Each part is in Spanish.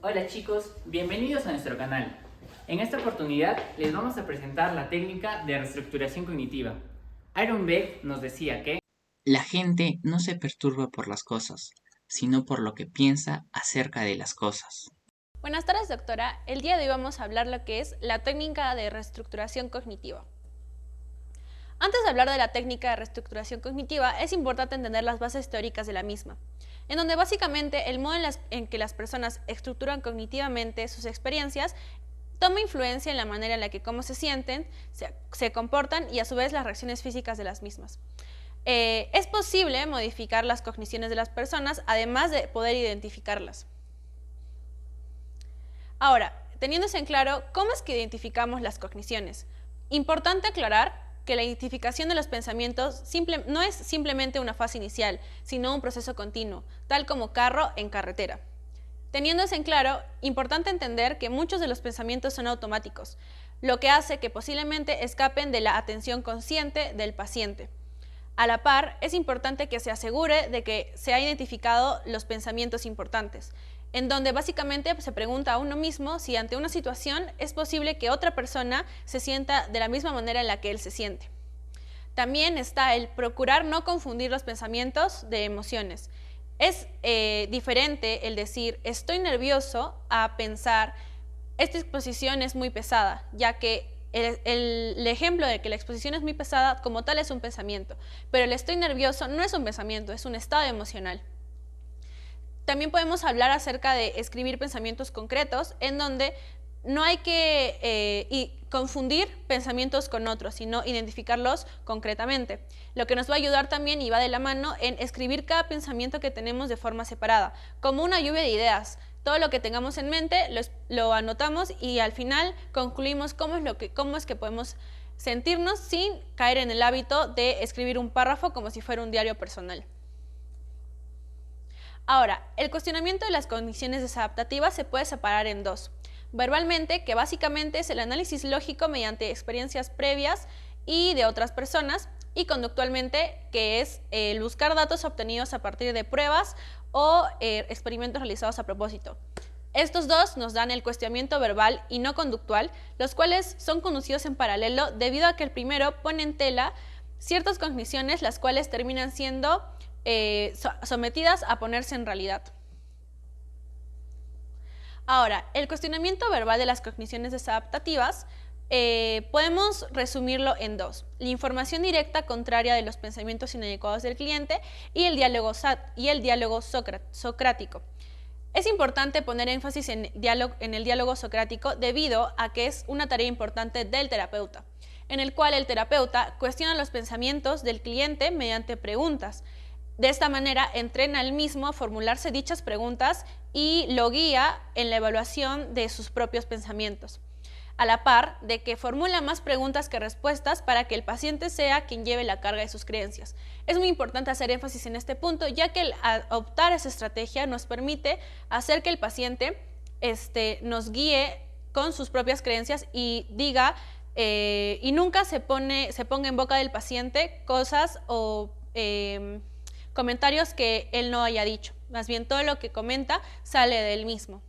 Hola chicos, bienvenidos a nuestro canal. En esta oportunidad les vamos a presentar la técnica de reestructuración cognitiva. Aaron Beck nos decía que la gente no se perturba por las cosas, sino por lo que piensa acerca de las cosas. Buenas tardes, doctora. El día de hoy vamos a hablar lo que es la técnica de reestructuración cognitiva. Antes de hablar de la técnica de reestructuración cognitiva, es importante entender las bases teóricas de la misma, en donde básicamente el modo en que las personas estructuran cognitivamente sus experiencias toma influencia en la manera en la que cómo se sienten, se comportan y a su vez las reacciones físicas de las mismas. Es posible modificar las cogniciones de las personas, además de poder identificarlas. Ahora, teniendo eso en claro, ¿cómo es que identificamos las cogniciones? Importante aclarar que la identificación de los pensamientos no es simplemente una fase inicial, sino un proceso continuo, tal como carro en carretera. Teniendo eso en claro, importante entender que muchos de los pensamientos son automáticos, lo que hace que posiblemente escapen de la atención consciente del paciente. A la par, es importante que se asegure de que se ha identificado los pensamientos importantes, en donde básicamente se pregunta a uno mismo si ante una situación es posible que otra persona se sienta de la misma manera en la que él se siente. También está el procurar no confundir los pensamientos de emociones. Es diferente el decir estoy nervioso a pensar esta exposición es muy pesada, ya que el ejemplo de que la exposición es muy pesada como tal es un pensamiento, pero el estoy nervioso no es un pensamiento, es un estado emocional. También podemos hablar acerca de escribir pensamientos concretos, en donde no hay que confundir pensamientos con otros, sino identificarlos concretamente. Lo que nos va a ayudar también y va de la mano en escribir cada pensamiento que tenemos de forma separada, como una lluvia de ideas. Todo lo que tengamos en mente lo anotamos y al final concluimos cómo es que podemos sentirnos sin caer en el hábito de escribir un párrafo como si fuera un diario personal. Ahora, el cuestionamiento de las condiciones desadaptativas se puede separar en dos. Verbalmente, que básicamente es el análisis lógico mediante experiencias previas y de otras personas, y conductualmente, que es el buscar datos obtenidos a partir de pruebas o experimentos realizados a propósito. Estos dos nos dan el cuestionamiento verbal y no conductual, los cuales son conocidos en paralelo debido a que el primero pone en tela ciertas cogniciones, las cuales terminan siendo sometidas a ponerse en realidad. Ahora, el cuestionamiento verbal de las cogniciones desadaptativas podemos resumirlo en dos: la información directa contraria de los pensamientos inadecuados del cliente y el diálogo socrático. Es importante poner énfasis en el diálogo socrático debido a que es una tarea importante del terapeuta, en el cual el terapeuta cuestiona los pensamientos del cliente mediante preguntas. De esta manera entrena al mismo a formularse dichas preguntas y lo guía en la evaluación de sus propios pensamientos, a la par de que formula más preguntas que respuestas para que el paciente sea quien lleve la carga de sus creencias. Es muy importante hacer énfasis en este punto, ya que el adoptar esa estrategia nos permite hacer que el paciente nos guíe con sus propias creencias y diga y nunca se ponga en boca del paciente cosas o comentarios que él no haya dicho. Más bien todo lo que comenta sale de él mismo.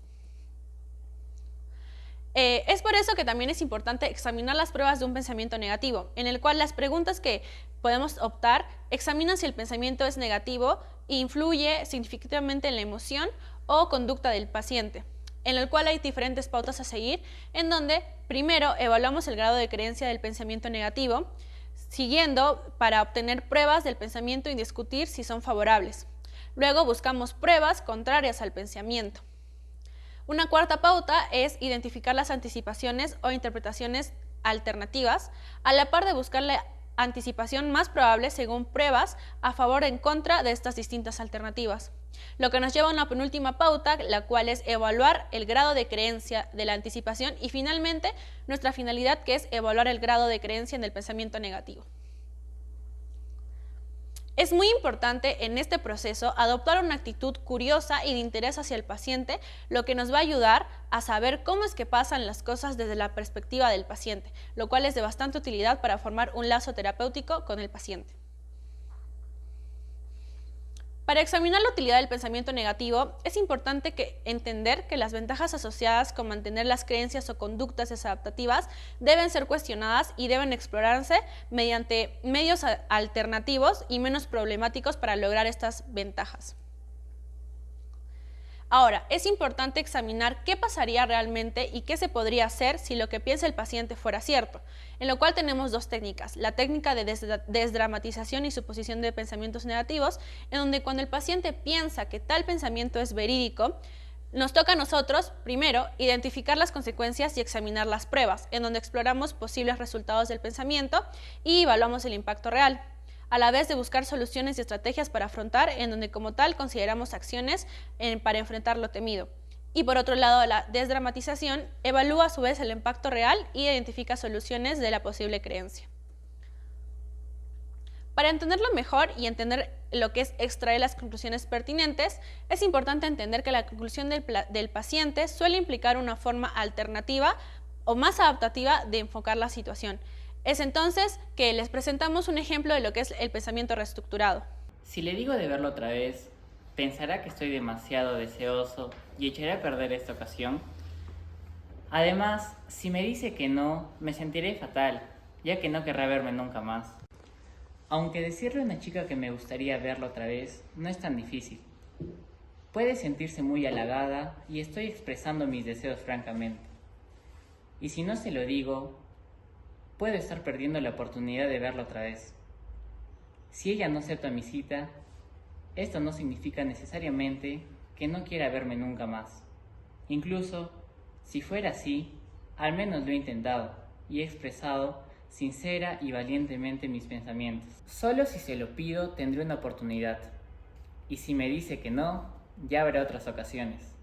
Es por eso que también es importante examinar las pruebas de un pensamiento negativo, en el cual las preguntas que podemos optar examinan si el pensamiento es negativo e influye significativamente en la emoción o conducta del paciente, en el cual hay diferentes pautas a seguir, en donde primero evaluamos el grado de creencia del pensamiento negativo, siguiendo para obtener pruebas del pensamiento y discutir si son favorables. Luego buscamos pruebas contrarias al pensamiento. Una cuarta pauta es identificar las anticipaciones o interpretaciones alternativas, a la par de buscar la anticipación más probable según pruebas a favor o en contra de estas distintas alternativas. Lo que nos lleva a una penúltima pauta, la cual es evaluar el grado de creencia de la anticipación y finalmente nuestra finalidad, que es evaluar el grado de creencia en el pensamiento negativo. Es muy importante en este proceso adoptar una actitud curiosa y de interés hacia el paciente, lo que nos va a ayudar a saber cómo es que pasan las cosas desde la perspectiva del paciente, lo cual es de bastante utilidad para formar un lazo terapéutico con el paciente. Para examinar la utilidad del pensamiento negativo, es importante entender que las ventajas asociadas con mantener las creencias o conductas desadaptativas deben ser cuestionadas y deben explorarse mediante medios alternativos y menos problemáticos para lograr estas ventajas. Ahora, es importante examinar qué pasaría realmente y qué se podría hacer si lo que piensa el paciente fuera cierto, en lo cual tenemos dos técnicas: la técnica de desdramatización y suposición de pensamientos negativos, en donde cuando el paciente piensa que tal pensamiento es verídico, nos toca a nosotros, primero, identificar las consecuencias y examinar las pruebas, en donde exploramos posibles resultados del pensamiento y evaluamos el impacto real, a la vez de buscar soluciones y estrategias para afrontar, en donde como tal consideramos acciones para enfrentar lo temido. Y por otro lado, la desdramatización evalúa a su vez el impacto real y identifica soluciones de la posible creencia. Para entenderlo mejor y entender lo que es extraer las conclusiones pertinentes, es importante entender que la conclusión del paciente suele implicar una forma alternativa o más adaptativa de enfocar la situación. Es entonces que les presentamos un ejemplo de lo que es el pensamiento reestructurado. Si le digo de verlo otra vez, ¿pensará que estoy demasiado deseoso y echaré a perder esta ocasión? Además, si me dice que no, me sentiré fatal, ya que no querrá verme nunca más. Aunque decirle a una chica que me gustaría verlo otra vez no es tan difícil. Puede sentirse muy halagada y estoy expresando mis deseos francamente. Y si no se lo digo, puedo estar perdiendo la oportunidad de verla otra vez. Si ella no acepta mi cita, esto no significa necesariamente que no quiera verme nunca más. Incluso, si fuera así, al menos lo he intentado y he expresado sincera y valientemente mis pensamientos. Solo si se lo pido tendré una oportunidad. Y si me dice que no, ya habrá otras ocasiones.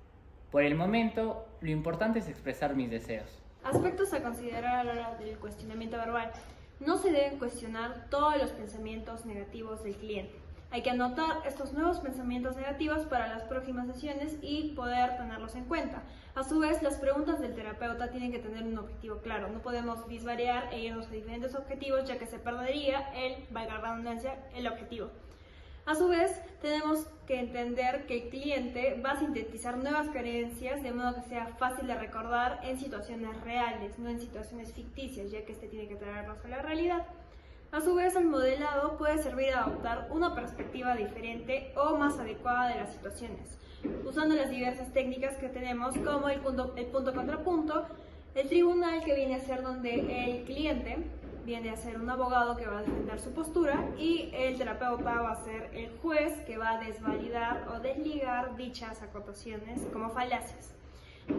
Por el momento, lo importante es expresar mis deseos. Aspectos a considerar a la hora del cuestionamiento verbal. No se deben cuestionar todos los pensamientos negativos del cliente. Hay que anotar estos nuevos pensamientos negativos para las próximas sesiones y poder tenerlos en cuenta. A su vez, las preguntas del terapeuta tienen que tener un objetivo claro. No podemos disvariar e irnos a diferentes objetivos, ya que se perdería valga la redundancia, el objetivo. A su vez, tenemos que entender que el cliente va a sintetizar nuevas creencias de modo que sea fácil de recordar en situaciones reales, no en situaciones ficticias, ya que este tiene que traernos a la realidad. A su vez, el modelado puede servir a adoptar una perspectiva diferente o más adecuada de las situaciones, usando las diversas técnicas que tenemos, como el punto-contrapunto, el tribunal, que viene a ser donde el cliente viene a ser un abogado que va a defender su postura, y el terapeuta va a ser el juez que va a desvalidar o desligar dichas acotaciones como falacias,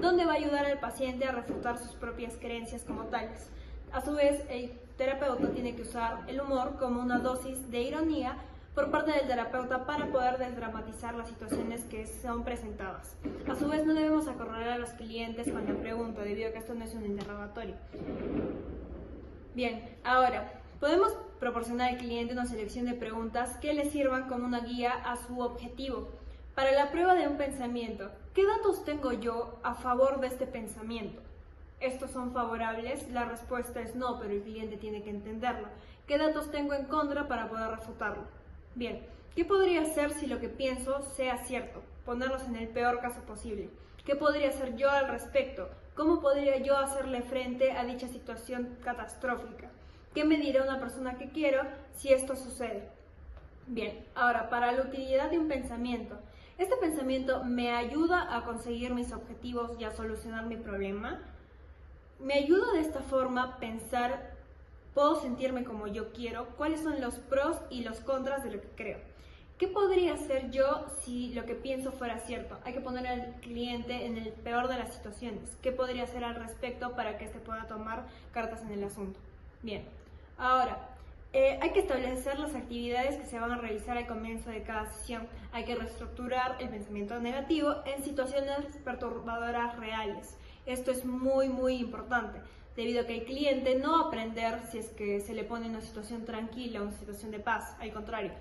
donde va a ayudar al paciente a refutar sus propias creencias como tales. A su vez, el terapeuta tiene que usar el humor como una dosis de ironía por parte del terapeuta para poder desdramatizar las situaciones que son presentadas. A su vez, no debemos acorralar a los clientes con la pregunta, debido a que esto no es un interrogatorio. Bien, ahora, podemos proporcionar al cliente una selección de preguntas que le sirvan como una guía a su objetivo. Para la prueba de un pensamiento, ¿qué datos tengo yo a favor de este pensamiento? ¿Estos son favorables? La respuesta es no, pero el cliente tiene que entenderlo. ¿Qué datos tengo en contra para poder refutarlo? Bien, ¿qué podría hacer si lo que pienso sea cierto? Ponerlos en el peor caso posible. ¿Qué podría hacer yo al respecto? ¿Cómo podría yo hacerle frente a dicha situación catastrófica? ¿Qué me dirá una persona que quiero si esto sucede? Bien, ahora, para la utilidad de un pensamiento. ¿Este pensamiento me ayuda a conseguir mis objetivos y a solucionar mi problema? ¿Me ayuda de esta forma a pensar, puedo sentirme como yo quiero? ¿Cuáles son los pros y los contras de lo que creo? ¿Qué podría hacer yo si lo que pienso fuera cierto? Hay que poner al cliente en el peor de las situaciones. ¿Qué podría hacer al respecto para que éste pueda tomar cartas en el asunto? Bien, ahora, hay que establecer las actividades que se van a realizar al comienzo de cada sesión. Hay que reestructurar el pensamiento negativo en situaciones perturbadoras reales. Esto es muy importante, debido a que el cliente no va a aprender si es que se le pone en una situación tranquila, una situación de paz. Al contrario,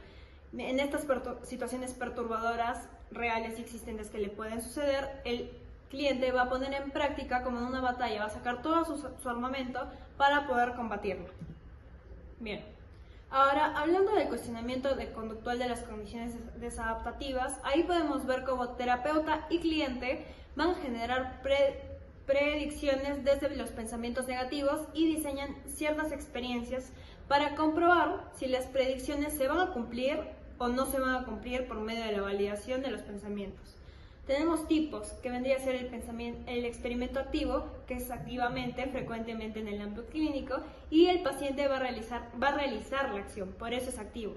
en estas situaciones perturbadoras reales y existentes que le pueden suceder, el cliente va a poner en práctica como en una batalla, va a sacar todo su armamento para poder combatirlo. Bien, Ahora, hablando del cuestionamiento conductual de las condiciones desadaptativas, ahí podemos ver cómo terapeuta y cliente van a generar predicciones desde los pensamientos negativos y diseñan ciertas experiencias para comprobar si las predicciones se van a cumplir o no se van a cumplir por medio de la validación de los pensamientos. Tenemos tipos, que vendría a ser el experimento activo, que es activamente, frecuentemente en el ámbito clínico, y el paciente va a realizar la acción, por eso es activo.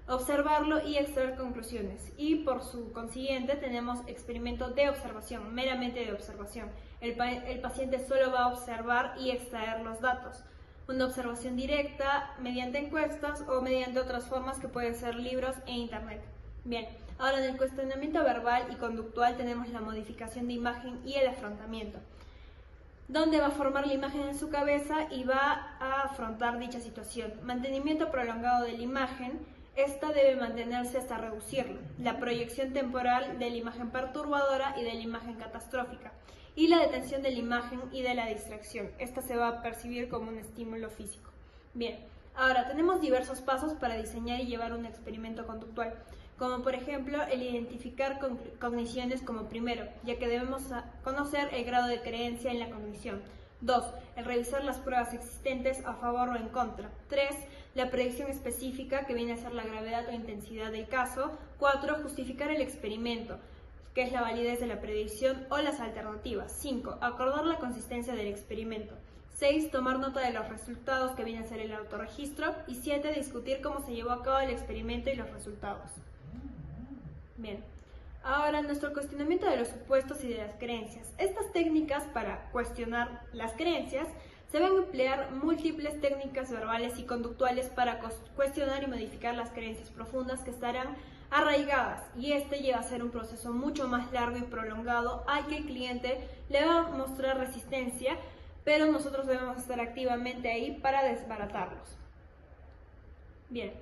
Observarlo y extraer conclusiones. Y por su consiguiente tenemos experimento de observación, meramente de observación. El paciente solo va a observar y extraer los datos. Una observación directa mediante encuestas o mediante otras formas que pueden ser libros e internet. Bien, ahora en el cuestionamiento verbal y conductual tenemos la modificación de imagen y el afrontamiento, donde va a formar la imagen en su cabeza y va a afrontar dicha situación. Mantenimiento prolongado de la imagen, esta debe mantenerse hasta reducirla. La proyección temporal de la imagen perturbadora y de la imagen catastrófica. Y la detención de la imagen y de la distracción. Esta se va a percibir como un estímulo físico. Bien, ahora tenemos diversos pasos para diseñar y llevar un experimento conductual, como por ejemplo el identificar cogniciones como primero, ya que debemos conocer el grado de creencia en la cognición. 2. El revisar las pruebas existentes a favor o en contra. 3. La predicción específica, que viene a ser la gravedad o intensidad del caso. 4. Justificar el experimento, que es la validez de la predicción o las alternativas. 5. Acordar la consistencia del experimento. 6. Tomar nota de los resultados, que viene a ser el autorregistro. Y 7. Discutir cómo se llevó a cabo el experimento y los resultados. Bien, ahora nuestro cuestionamiento de los supuestos y de las creencias. Estas técnicas para cuestionar las creencias se van a emplear múltiples técnicas verbales y conductuales para cuestionar y modificar las creencias profundas que estarán arraigadas, y este llega a ser un proceso mucho más largo y prolongado al que el cliente le va a mostrar resistencia, pero nosotros debemos estar activamente ahí para desbaratarlos. Bien.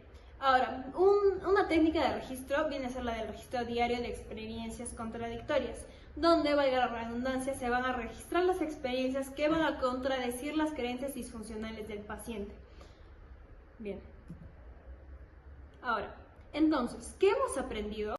Ahora, una técnica de registro viene a ser la del registro diario de experiencias contradictorias, donde, valga la redundancia, se van a registrar las experiencias que van a contradecir las creencias disfuncionales del paciente. Bien. Ahora, entonces, ¿qué hemos aprendido?